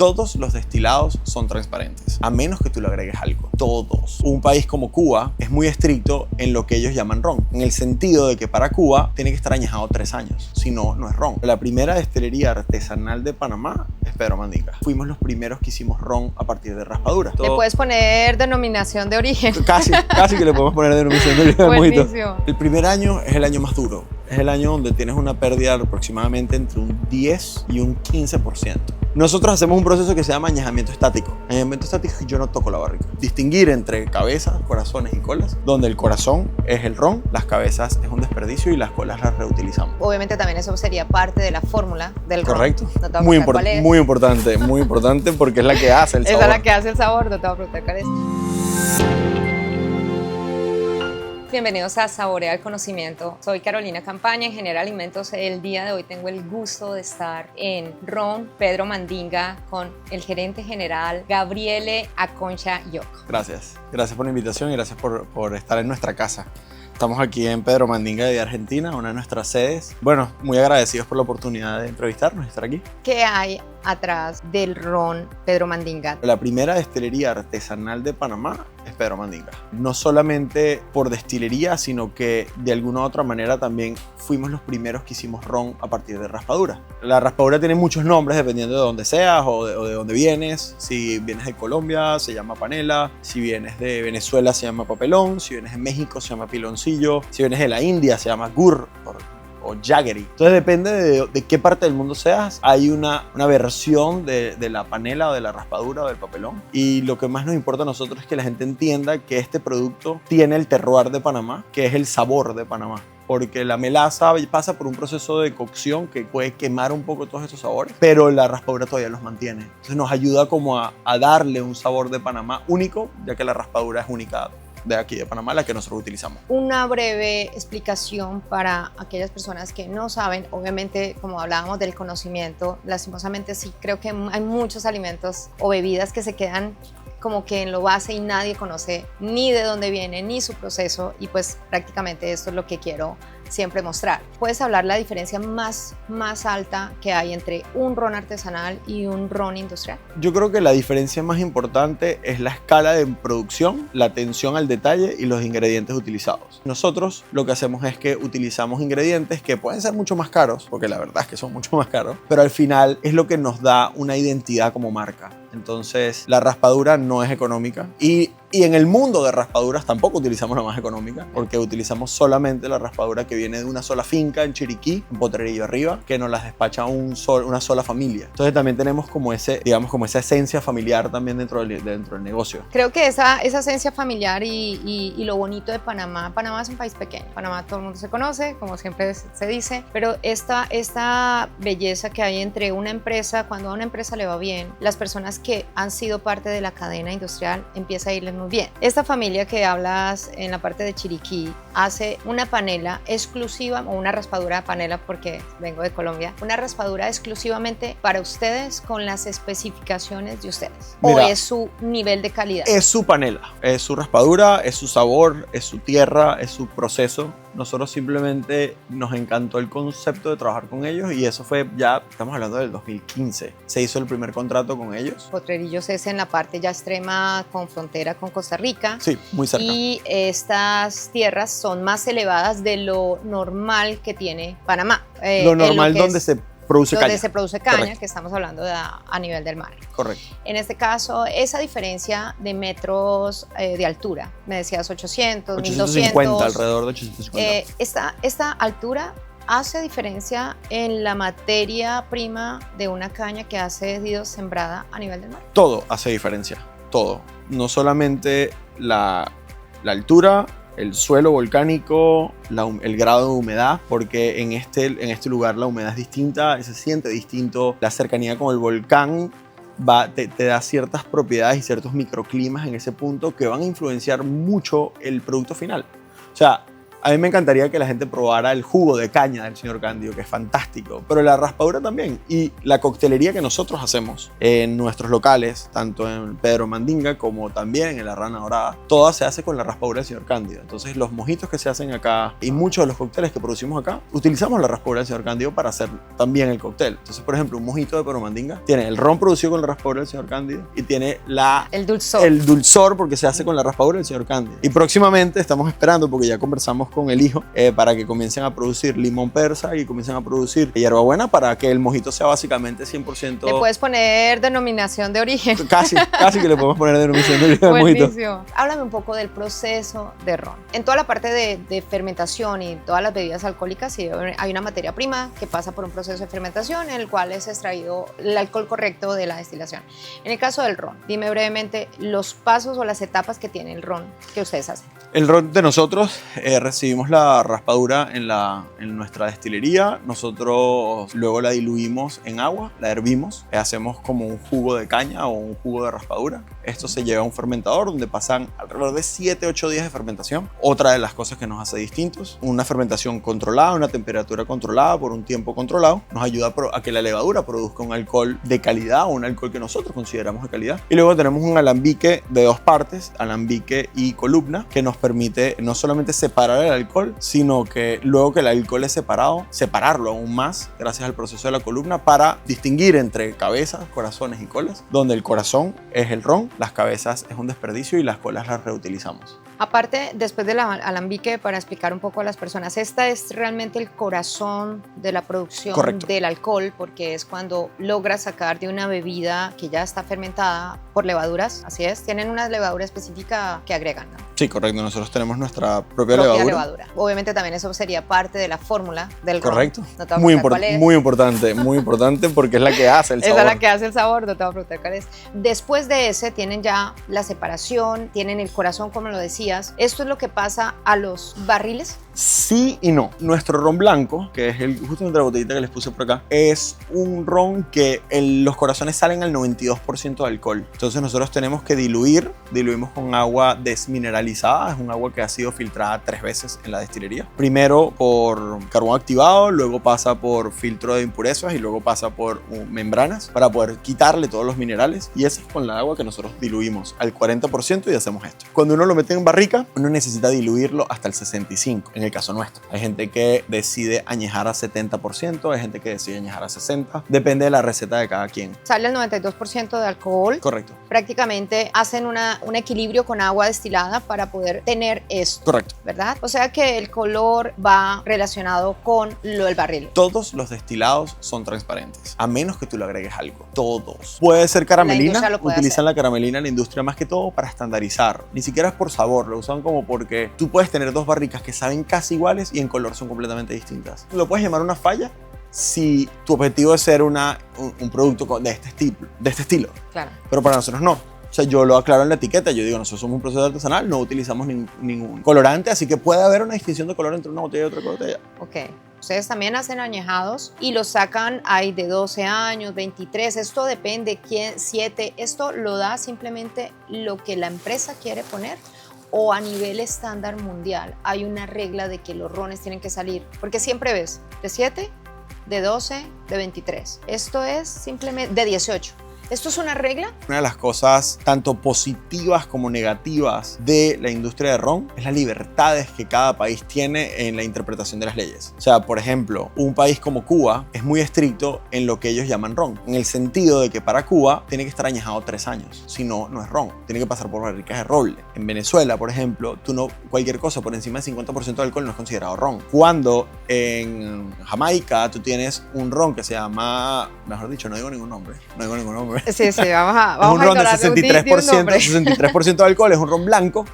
Todos los destilados son transparentes, a menos que tú le agregues algo. Todos. Un país como Cuba es muy estricto en lo que ellos llaman ron, en el sentido de que para Cuba tiene que estar añejado 3 años, si no, no es ron. La primera destilería artesanal de Panamá es Pedro Mandinga. Fuimos los primeros que hicimos ron a partir de raspadura. ¿Le puedes poner denominación de origen? Casi que le podemos poner denominación de origen al mojito. Buenísimo. El primer año es el año más duro. Es el año donde tienes una pérdida de aproximadamente entre un 10 y un 15%. Nosotros hacemos un proceso que se llama añejamiento estático. Añejamiento estático es que yo no toco la barrica. Distinguir entre cabezas, corazones y colas, donde el corazón es el ron, las cabezas es un desperdicio y las colas las reutilizamos. Obviamente también eso sería parte de la fórmula del ron. Correcto. No te voy a preguntar cuál es. Muy importante porque es la que hace el sabor. Esa es la que hace el sabor, no te voy a preguntar cuál es. Bienvenidos a Saborea el Conocimiento. Soy Carolina Campaña, ingeniera de alimentos. El día de hoy tengo el gusto de estar en Ron Pedro Mandinga con el gerente general Gabriele Aconcha Yoko. Gracias por la invitación y gracias por estar en nuestra casa. Estamos aquí en Pedro Mandinga de Argentina, una de nuestras sedes. Bueno, muy agradecidos por la oportunidad de entrevistarnos y estar aquí. ¿Qué hay atrás del ron Pedro Mandinga? La primera destilería artesanal de Panamá es Pedro Mandinga. No solamente por destilería, sino que de alguna u otra manera también fuimos los primeros que hicimos ron a partir de raspadura. La raspadura tiene muchos nombres dependiendo de dónde seas o de dónde vienes. Si vienes de Colombia se llama panela, si vienes de Venezuela se llama papelón, si vienes de México se llama piloncillo, si vienes de la India se llama gur o jaggery. Entonces depende de qué parte del mundo seas, hay una versión de la panela o de la raspadura o del papelón. Y lo que más nos importa a nosotros es que la gente entienda que este producto tiene el terroir de Panamá, que es el sabor de Panamá. Porque la melaza pasa por un proceso de cocción que puede quemar un poco todos estos sabores, pero la raspadura todavía los mantiene. Entonces nos ayuda como a darle un sabor de Panamá único, ya que la raspadura es única de aquí de Panamá, la que nosotros utilizamos. Una breve explicación para aquellas personas que no saben. Obviamente, como hablábamos del conocimiento, lastimosamente sí creo que hay muchos alimentos o bebidas que se quedan como que en lo base y nadie conoce ni de dónde viene ni su proceso, y pues prácticamente esto es lo que quiero siempre mostrar. ¿Puedes hablar la diferencia más alta que hay entre un ron artesanal y un ron industrial? Yo creo que la diferencia más importante es la escala de producción, la atención al detalle y los ingredientes utilizados. Nosotros lo que hacemos es que utilizamos ingredientes que pueden ser mucho más caros, porque la verdad es que son mucho más caros, pero al final es lo que nos da una identidad como marca. Entonces la raspadura no es económica y en el mundo de raspaduras tampoco utilizamos la más económica, porque utilizamos solamente la raspadura que viene de una sola finca en Chiriquí, en Potrerillo Arriba, que nos las despacha una sola familia. Entonces también tenemos como esa esencia familiar también dentro del negocio. Creo que esa esencia familiar y lo bonito de Panamá es un país pequeño. Panamá todo el mundo se conoce, como siempre se dice, pero esta belleza que hay entre una empresa, cuando a una empresa le va bien, las personas que han sido parte de la cadena industrial empieza a irles muy bien. Esta familia que hablas en la parte de Chiriquí hace una panela exclusiva, o una raspadura de panela porque vengo de Colombia, una raspadura exclusivamente para ustedes con las especificaciones de ustedes. Mira, ¿o es su nivel de calidad? Es su panela, es su raspadura, es su sabor, es su tierra, es su proceso. Nosotros simplemente nos encantó el concepto de trabajar con ellos y eso fue ya, estamos hablando del 2015. Se hizo el primer contrato con ellos. Potrerillos es en la parte ya extrema con frontera con Costa Rica. Sí, muy cerca. Y estas tierras son más elevadas de lo normal que tiene Panamá. Lo normal donde se produce caña. Donde se produce caña, correcto, que estamos hablando a nivel del mar. Correcto. En este caso, esa diferencia de metros de altura, me decías 800, 850, alrededor de 850. Esta altura hace diferencia en la materia prima de una caña que ha sido sembrada a nivel del mar. Todo hace diferencia, todo. No solamente la altura, el suelo volcánico, el grado de humedad, porque en este lugar la humedad es distinta, se siente distinto, la cercanía con el volcán te da ciertas propiedades y ciertos microclimas en ese punto que van a influenciar mucho el producto final. O sea, A mí me encantaría que la gente probara el jugo de caña del señor Cándido, que es fantástico, pero la raspadura también. Y la coctelería que nosotros hacemos en nuestros locales, tanto en Pedro Mandinga como también en La Rana Dorada, toda se hace con la raspadura del señor Cándido. Entonces los mojitos que se hacen acá y muchos de los cócteles que producimos acá, utilizamos la raspadura del señor Cándido para hacer también el cóctel. Entonces, por ejemplo, un mojito de Pedro Mandinga tiene el ron producido con la raspadura del señor Cándido y tiene el dulzor porque se hace con la raspadura del señor Cándido. Y próximamente estamos esperando, porque ya conversamos con el hijo, para que comiencen a producir limón persa y comiencen a producir hierbabuena para que el mojito sea básicamente 100%. Le puedes poner denominación de origen. Casi que le podemos poner denominación de origen al mojito. Buenísimo. Háblame un poco del proceso de ron. En toda la parte de fermentación y todas las bebidas alcohólicas, sí, hay una materia prima que pasa por un proceso de fermentación en el cual es extraído el alcohol correcto de la destilación. En el caso del ron, dime brevemente los pasos o las etapas que tiene el ron que ustedes hacen. El ron de nosotros, recibimos la raspadura en nuestra destilería. Nosotros luego la diluimos en agua, la hervimos, hacemos como un jugo de caña o un jugo de raspadura. Esto se lleva a un fermentador donde pasan alrededor de 7-8 días de fermentación. Otra de las cosas que nos hace distintos, una fermentación controlada, una temperatura controlada por un tiempo controlado, nos ayuda a que la levadura produzca un alcohol de calidad o un alcohol que nosotros consideramos de calidad. Y luego tenemos un alambique de 2 partes, alambique y columna, que nos permite no solamente separar el alcohol, sino que luego que el alcohol es separado, separarlo aún más gracias al proceso de la columna para distinguir entre cabezas, corazones y colas, donde el corazón es el ron, las cabezas es un desperdicio y las colas las reutilizamos. Aparte, después del alambique, para explicar un poco a las personas, esta es realmente el corazón de la producción Correcto. del alcohol, porque es cuando logras sacar de una bebida que ya está fermentada por levaduras, así es, tienen una levadura específica que agregan, ¿no? Sí, correcto, nosotros tenemos nuestra propia levadura. Obviamente también eso sería parte de la fórmula del ron. Correcto. No te voy a preguntar cuál es. Muy importante porque es la que hace el sabor. Esa es la que hace el sabor, no te voy a preguntar cuál es. Después de ese tienen ya la separación, tienen el corazón, como lo decías. ¿Esto es lo que pasa a los barriles? Sí y no. Nuestro ron blanco, que es justamente la botellita que les puse por acá, es un ron que los corazones salen al 92% de alcohol. Entonces nosotros tenemos que diluimos con agua desmineralizada, es un agua que ha sido filtrada 3 veces en la destilería. Primero por carbón activado, luego pasa por filtro de impurezas y luego pasa por membranas para poder quitarle todos los minerales, y esa es con la agua que nosotros diluimos al 40% y hacemos esto. Cuando uno lo mete en barrica, uno necesita diluirlo hasta el 65%. En el caso nuestro, hay gente que decide añejar a 70%, hay gente que decide añejar a 60%, depende de la receta de cada quien. Sale el 92% de alcohol. Correcto. Prácticamente hacen un equilibrio con agua destilada para poder tener esto. Correcto. ¿Verdad? O sea que el color va relacionado con lo del barril. Todos los destilados son transparentes, a menos que tú le agregues algo. Todos. Puede ser caramelina, utilizan la caramelina en la industria más que todo para estandarizar. Ni siquiera es por sabor, lo usan como porque tú puedes tener 2 barricas que saben casi iguales y en color son completamente distintas. Lo puedes llamar una falla si tu objetivo es ser un producto de este estilo. Claro. Pero para nosotros no. O sea, yo lo aclaro en la etiqueta, yo digo, nosotros somos un proceso artesanal, no utilizamos ningún colorante, así que puede haber una distinción de color entre una botella y otra botella. Ok. Ustedes también hacen añejados y los sacan, hay de 12 años, 23, esto depende, 7, esto lo da simplemente lo que la empresa quiere poner, o a nivel estándar mundial hay una regla de que los rones tienen que salir, porque siempre ves de 7, de 12, de 23, esto es simplemente de 18. ¿Esto es una regla? Una de las cosas tanto positivas como negativas de la industria de ron es las libertades que cada país tiene en la interpretación de las leyes. O sea, por ejemplo, un país como Cuba es muy estricto en lo que ellos llaman ron, en el sentido de que para Cuba tiene que estar añejado 3 años, si no, no es ron, tiene que pasar por barricas de roble. En Venezuela, por ejemplo, cualquier cosa por encima del 50% de alcohol no es considerado ron. Cuando en Jamaica tú tienes un ron que se llama, mejor dicho, no digo ningún nombre. Sí, vamos a un ron de ignorar 63% de alcohol, es un ron blanco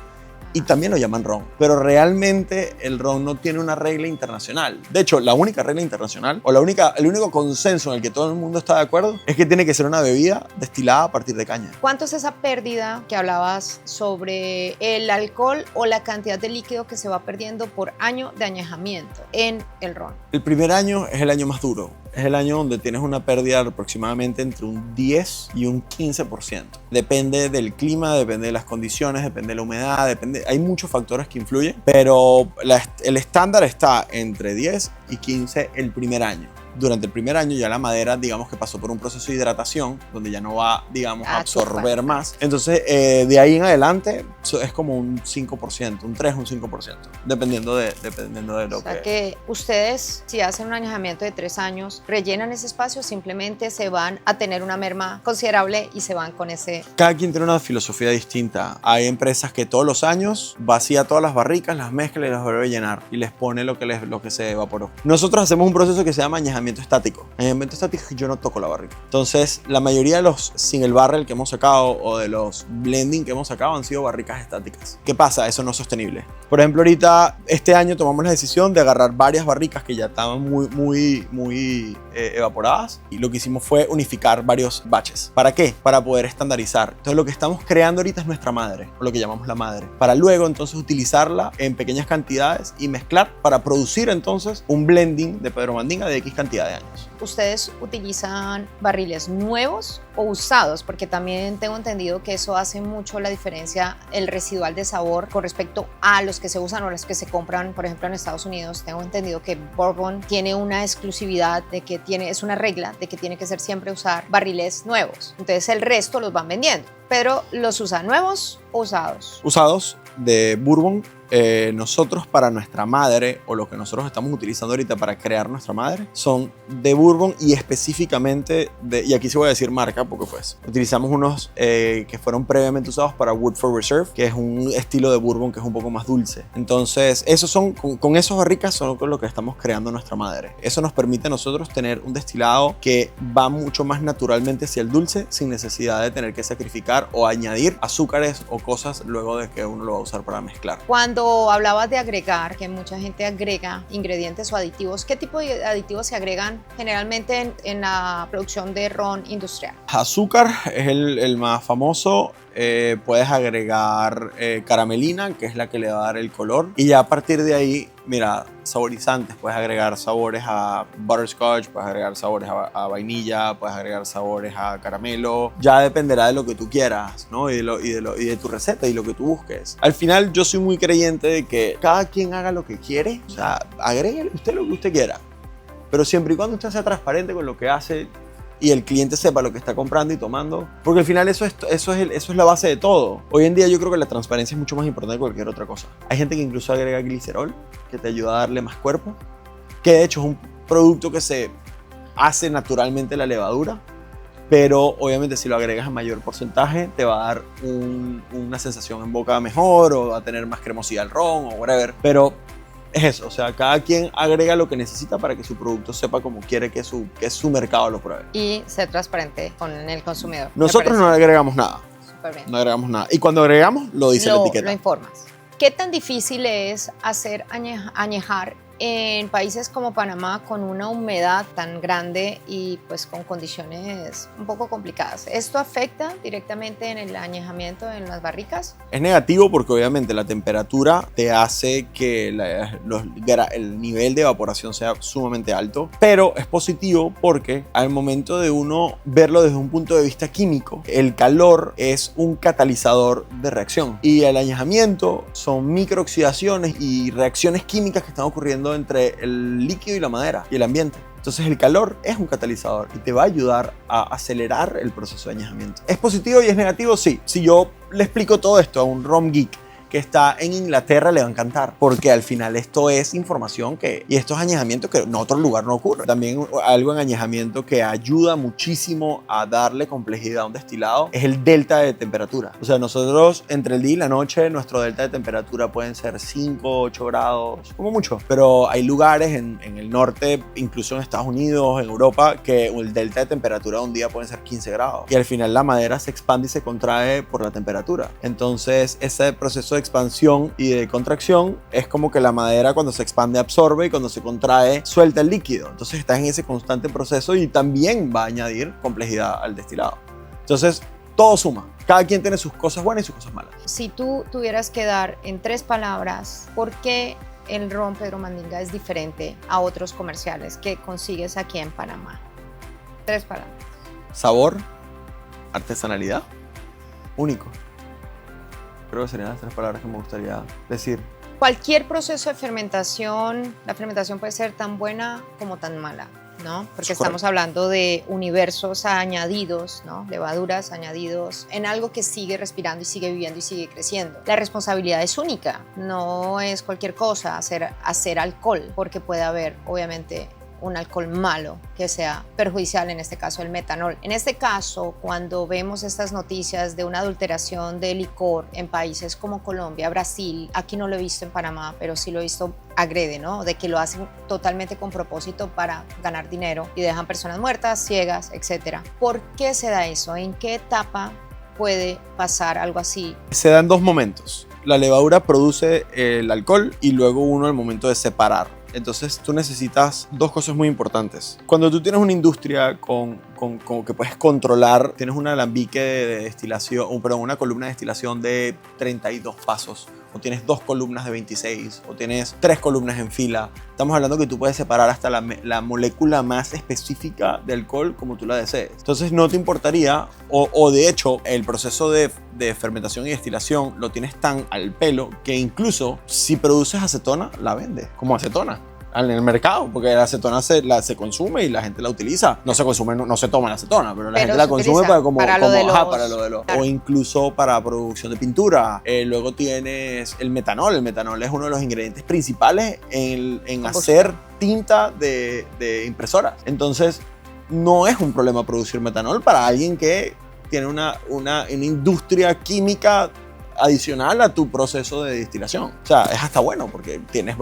y también lo llaman ron. Pero realmente el ron no tiene una regla internacional. De hecho, la única regla internacional o el único consenso en el que todo el mundo está de acuerdo es que tiene que ser una bebida destilada a partir de caña. ¿Cuánto es esa pérdida que hablabas sobre el alcohol o la cantidad de líquido que se va perdiendo por año de añejamiento en el ron? El primer año es el año más duro. es el año donde tienes una pérdida de aproximadamente entre un 10 y un 15%. Depende del clima, depende de las condiciones, depende de la humedad, hay muchos factores que influyen, pero el estándar está entre 10 y 15 el primer año. Durante el primer año ya la madera, digamos que pasó por un proceso de hidratación, donde ya no va, digamos, a absorber más. Entonces, de ahí en adelante es como un 5%, un 3, un 5%, dependiendo de lo que... O sea que ustedes, si hacen un añejamiento de 3 años, rellenan ese espacio, simplemente se van a tener una merma considerable y se van con ese... Cada quien tiene una filosofía distinta. Hay empresas que todos los años vacía todas las barricas, las mezcla y las vuelve a llenar y les pone lo que se evaporó. Nosotros hacemos un proceso que se llama añejamiento estático. Añejamiento estático es que yo no toco la barrica. Entonces, la mayoría de los single barrel que hemos sacado o de los blending que hemos sacado han sido barricas estáticas. ¿Qué pasa? Eso no es sostenible. Por ejemplo, ahorita, este año tomamos la decisión de agarrar varias barricas que ya estaban muy evaporadas y lo que hicimos fue unificar varios batches. ¿Para qué? Para poder estandarizar. Entonces, lo que estamos creando ahorita es nuestra madre, o lo que llamamos la madre, para luego entonces utilizarla en pequeñas cantidades y mezclar para producir entonces un blending de Pedro Mandinga de X cantidad de años. ¿Ustedes utilizan barriles nuevos o usados? Porque también tengo entendido que eso hace mucho la diferencia, el residual de sabor con respecto a los que se usan o los que se compran, por ejemplo, en Estados Unidos. Tengo entendido que Bourbon tiene una exclusividad de que es una regla de que tiene que ser siempre usar barriles nuevos. Entonces el resto los van vendiendo. Pero ¿los usan nuevos o usados? Usados de Bourbon. Nosotros para nuestra madre, o lo que nosotros estamos utilizando ahorita para crear nuestra madre, son de Bourbon y específicamente y aquí sí voy a decir marca porque pues utilizamos unos que fueron previamente usados para Woodford Reserve, que es un estilo de Bourbon que es un poco más dulce. Entonces esos son, con esos barricas son con lo que estamos creando nuestra madre. Eso nos permite a nosotros tener un destilado que va mucho más naturalmente hacia el dulce, sin necesidad de tener que sacrificar o añadir azúcares o cosas luego de que uno lo va a usar para mezclar. Cuando hablabas de agregar, que mucha gente agrega ingredientes o aditivos, ¿qué tipo de aditivos se agregan generalmente en la producción de ron industrial? Azúcar es el más famoso. Puedes agregar caramelina, que es la que le va a dar el color. Y ya a partir de ahí, mira, saborizantes. Puedes agregar sabores a butterscotch, puedes agregar sabores a vainilla, puedes agregar sabores a caramelo. Ya dependerá de lo que tú quieras, ¿no? Y de tu receta y lo que tú busques. Al final, yo soy muy creyente de que cada quien haga lo que quiere. O sea, agréguele usted lo que usted quiera. Pero siempre y cuando usted sea transparente con lo que hace y el cliente sepa lo que está comprando y tomando, porque al final eso es la base de todo. Hoy en día yo creo que la transparencia es mucho más importante que cualquier otra cosa. Hay gente que incluso agrega glicerol, que te ayuda a darle más cuerpo, que de hecho es un producto que se hace naturalmente la levadura, pero obviamente si lo agregas en mayor porcentaje te va a dar una sensación en boca mejor, o va a tener más cremosidad el ron o whatever, pero es eso, o sea, cada quien agrega lo que necesita para que su producto sepa como quiere que su mercado lo pruebe. Y ser transparente con el consumidor. Nosotros no agregamos nada. Súper bien. No agregamos nada. Y cuando agregamos, lo dice la etiqueta. Lo informas. ¿Qué tan difícil es hacer añejar en países como Panamá con una humedad tan grande y pues con condiciones un poco complicadas? ¿Esto afecta directamente en el añejamiento en las barricas? Es negativo porque obviamente la temperatura te hace que el nivel de evaporación sea sumamente alto, pero es positivo porque al momento de uno verlo desde un punto de vista químico, el calor es un catalizador de reacción y el añejamiento son microoxidaciones y reacciones químicas que están ocurriendo entre el líquido y la madera y el ambiente. Entonces el calor es un catalizador y te va a ayudar a acelerar el proceso de añejamiento. ¿Es positivo y es negativo? Sí. Si yo le explico todo esto a un rom geek que está en Inglaterra, le va a encantar, porque al final esto es información y esto es añejamiento que en otro lugar no ocurre. También algo en añejamiento que ayuda muchísimo a darle complejidad a un destilado es el delta de temperatura. O sea, nosotros entre el día y la noche, nuestro delta de temperatura pueden ser 5, 8 grados, como mucho, pero hay lugares en el norte, incluso en Estados Unidos, en Europa, que el delta de temperatura de un día puede ser 15 grados y al final la madera se expande y se contrae por la temperatura. Entonces ese proceso de expansión y de contracción es como que la madera cuando se expande absorbe y cuando se contrae suelta el líquido. Entonces estás en ese constante proceso y también va a añadir complejidad al destilado. Entonces todo suma. Cada quien tiene sus cosas buenas y sus cosas malas. Si tú tuvieras que dar en 3 palabras, ¿por qué el ron Pedro Mandinga es diferente a otros comerciales que consigues aquí en Panamá? 3 palabras. Sabor, artesanalidad, único. Creo que serían las 3 palabras que me gustaría decir. Cualquier proceso de fermentación, la fermentación puede ser tan buena como tan mala, ¿no? Porque estamos hablando de universos añadidos, ¿no? Levaduras añadidos en algo que sigue respirando y sigue viviendo y sigue creciendo. La responsabilidad es única, no es cualquier cosa hacer alcohol, porque puede haber, obviamente, un alcohol malo que sea perjudicial, en este caso el metanol. En este caso, cuando vemos estas noticias de una adulteración de licor en países como Colombia, Brasil, aquí no lo he visto en Panamá, pero sí lo he visto agrede, ¿no? De que lo hacen totalmente con propósito para ganar dinero y dejan personas muertas, ciegas, etc. ¿Por qué se da eso? ¿En qué etapa puede pasar algo así? Se da en 2 momentos. La levadura produce el alcohol y luego uno al momento de separar. Entonces tú necesitas 2 cosas muy importantes. Cuando tú tienes una industria con que puedes controlar, tienes un alambique de destilación, perdón, una columna de destilación de 32 pasos, o tienes 2 columnas de 26, o tienes 3 columnas en fila. Estamos hablando que tú puedes separar hasta la molécula más específica de alcohol como tú la desees. Entonces no te importaría, o de hecho el proceso de fermentación y destilación lo tienes tan al pelo que incluso si produces acetona, la vendes como acetona en el mercado, porque la acetona se consume y la gente la utiliza. No se consume, no se toma la acetona, pero la gente la consume para lo de los... Claro. O incluso para producción de pintura. Luego tienes el metanol. El metanol es uno de los ingredientes principales en hacer tinta de impresoras. Entonces, no es un problema producir metanol para alguien que tiene una industria química adicional a tu proceso de destilación. O sea, es hasta bueno porque tienes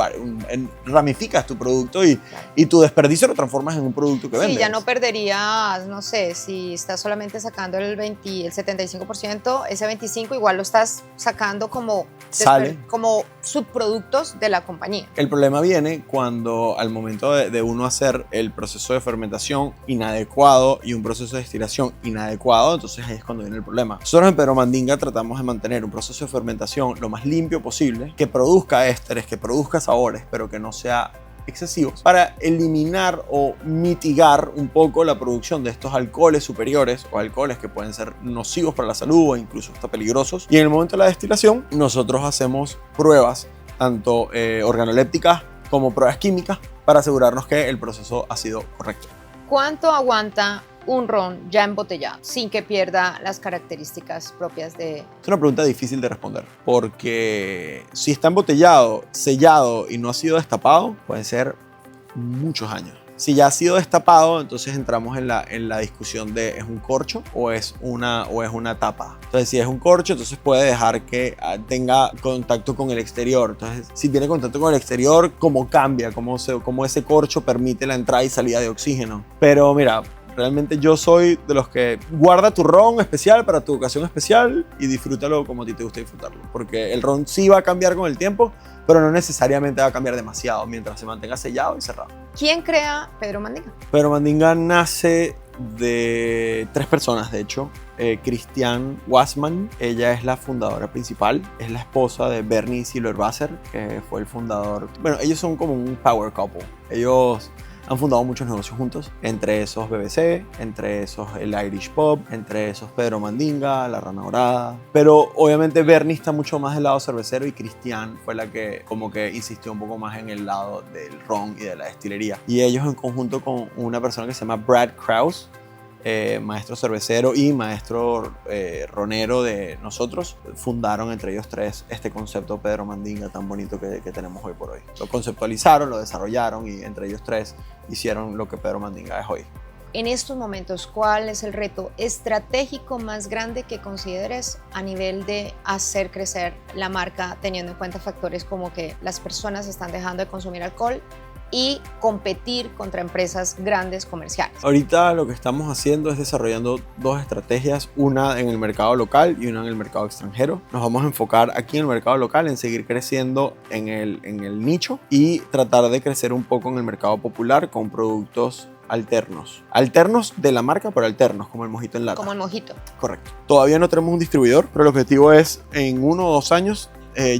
ramificas tu producto y tu desperdicio lo transformas en un producto que vendes. Sí, ya no perderías, no sé, si estás solamente sacando el 75%, ese 25% igual lo estás sacando como subproductos de la compañía. El problema viene cuando al momento de uno hacer el proceso de fermentación inadecuado y un proceso de destilación inadecuado, entonces ahí es cuando viene el problema. Nosotros en Pedro Mandinga tratamos de mantener un proceso de fermentación lo más limpio posible, que produzca ésteres, que produzca sabores, pero que no sea excesivos, para eliminar o mitigar un poco la producción de estos alcoholes superiores o alcoholes que pueden ser nocivos para la salud o incluso hasta peligrosos. Y en el momento de la destilación nosotros hacemos pruebas tanto organolépticas como pruebas químicas para asegurarnos que el proceso ha sido correcto. ¿Cuánto aguanta un ron ya embotellado sin que pierda las características propias de...? Es una pregunta difícil de responder porque si está embotellado, sellado y no ha sido destapado, pueden ser muchos años. Si ya ha sido destapado, entonces entramos en la discusión de ¿es un corcho o es una tapa? Entonces, si es un corcho, entonces puede dejar que tenga contacto con el exterior. Entonces, si tiene contacto con el exterior, ¿cómo cambia? ¿Cómo ese corcho permite la entrada y salida de oxígeno? Pero mira, realmente yo soy de los que guarda tu ron especial para tu ocasión especial y disfrútalo como a ti te gusta disfrutarlo. Porque el ron sí va a cambiar con el tiempo, pero no necesariamente va a cambiar demasiado mientras se mantenga sellado y cerrado. ¿Quién crea Pedro Mandinga? Pedro Mandinga nace de 3 personas, de hecho. Christiane Wassmann, ella es la fundadora principal, es la esposa de Bernie Silberwasser, que fue el fundador. Bueno, ellos son como un power couple. Ellos han fundado muchos negocios juntos, entre esos BBC, entre esos el Irish Pub, entre esos Pedro Mandinga, La Rana Dorada. Pero obviamente Bernie está mucho más del lado cervecero y Christiane fue la que como que insistió un poco más en el lado del ron y de la destilería. Y ellos en conjunto con una persona que se llama Brad Krause, maestro cervecero y maestro ronero de nosotros, fundaron entre ellos 3 este concepto Pedro Mandinga tan bonito que tenemos hoy por hoy. Lo conceptualizaron, lo desarrollaron y entre ellos 3 hicieron lo que Pedro Mandinga es hoy. En estos momentos, ¿cuál es el reto estratégico más grande que consideres a nivel de hacer crecer la marca, teniendo en cuenta factores como que las personas están dejando de consumir alcohol y competir contra empresas grandes comerciales? Ahorita lo que estamos haciendo es desarrollando 2 estrategias, una en el mercado local y una en el mercado extranjero. Nos vamos a enfocar aquí en el mercado local en seguir creciendo en el nicho y tratar de crecer un poco en el mercado popular con productos alternos de la marca, pero alternos, como el mojito en lata. Como el mojito. Correcto. Todavía no tenemos un distribuidor, pero el objetivo es en 1 o 2 años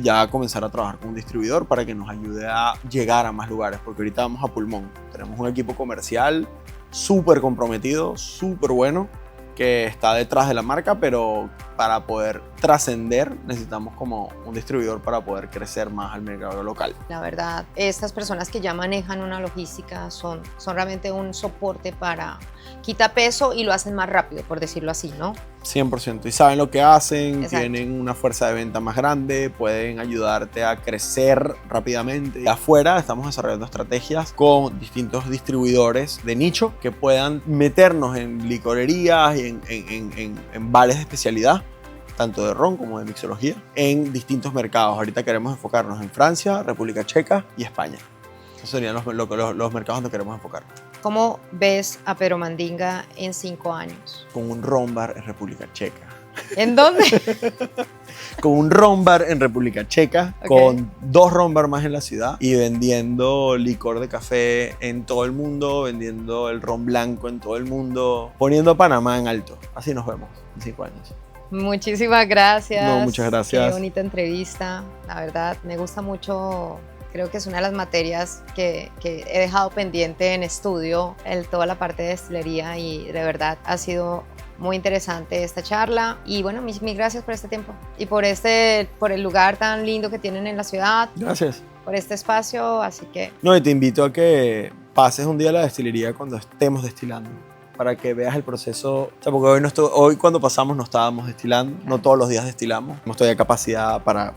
ya comenzar a trabajar con un distribuidor para que nos ayude a llegar a más lugares, porque ahorita vamos a pulmón. Tenemos un equipo comercial súper comprometido, súper bueno, que está detrás de la marca, pero para poder trascender necesitamos como un distribuidor para poder crecer más al mercado local. La verdad, estas personas que ya manejan una logística son realmente un soporte para quita peso y lo hacen más rápido, por decirlo así, ¿no? 100%. Y saben lo que hacen, Exacto. tienen una fuerza de venta más grande, pueden ayudarte a crecer rápidamente. Y afuera estamos desarrollando estrategias con distintos distribuidores de nicho que puedan meternos en licorerías y en bares de especialidad, tanto de ron como de mixología, en distintos mercados. Ahorita queremos enfocarnos en Francia, República Checa y España. Esos serían los mercados donde queremos enfocar. ¿Cómo ves a Pero Mandinga en 5 años? Con un ron bar en República Checa. ¿En dónde? Con un ron bar en República Checa, Ok. con 2 ron bar más en la ciudad y vendiendo licor de café en todo el mundo, vendiendo el ron blanco en todo el mundo, poniendo a Panamá en alto. Así nos vemos en 5 años. Muchísimas gracias. No, muchas gracias. Qué bonita entrevista. La verdad, me gusta mucho. Creo que es una de las materias que he dejado pendiente en estudio, toda la parte de destilería, y de verdad ha sido muy interesante esta charla. Y bueno, mil gracias por este tiempo y por el lugar tan lindo que tienen en la ciudad, Gracias. por este espacio, así que No, y te invito a que pases un día a la destilería cuando estemos destilando, para que veas el proceso. O sea, porque hoy cuando pasamos no estábamos destilando, no todos los días destilamos, no estoy a capacidad para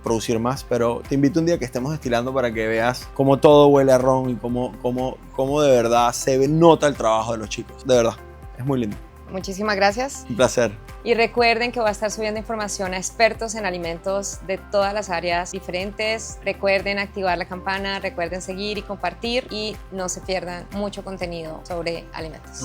producir más, pero te invito un día que estemos destilando para que veas cómo todo huele a ron y cómo de verdad nota el trabajo de los chicos. De verdad, es muy lindo. muchísimas gracias. Un placer. Y recuerden que voy a estar subiendo información a expertos en alimentos de todas las áreas diferentes. Recuerden activar la campana, recuerden seguir y compartir y no se pierdan mucho contenido sobre alimentos.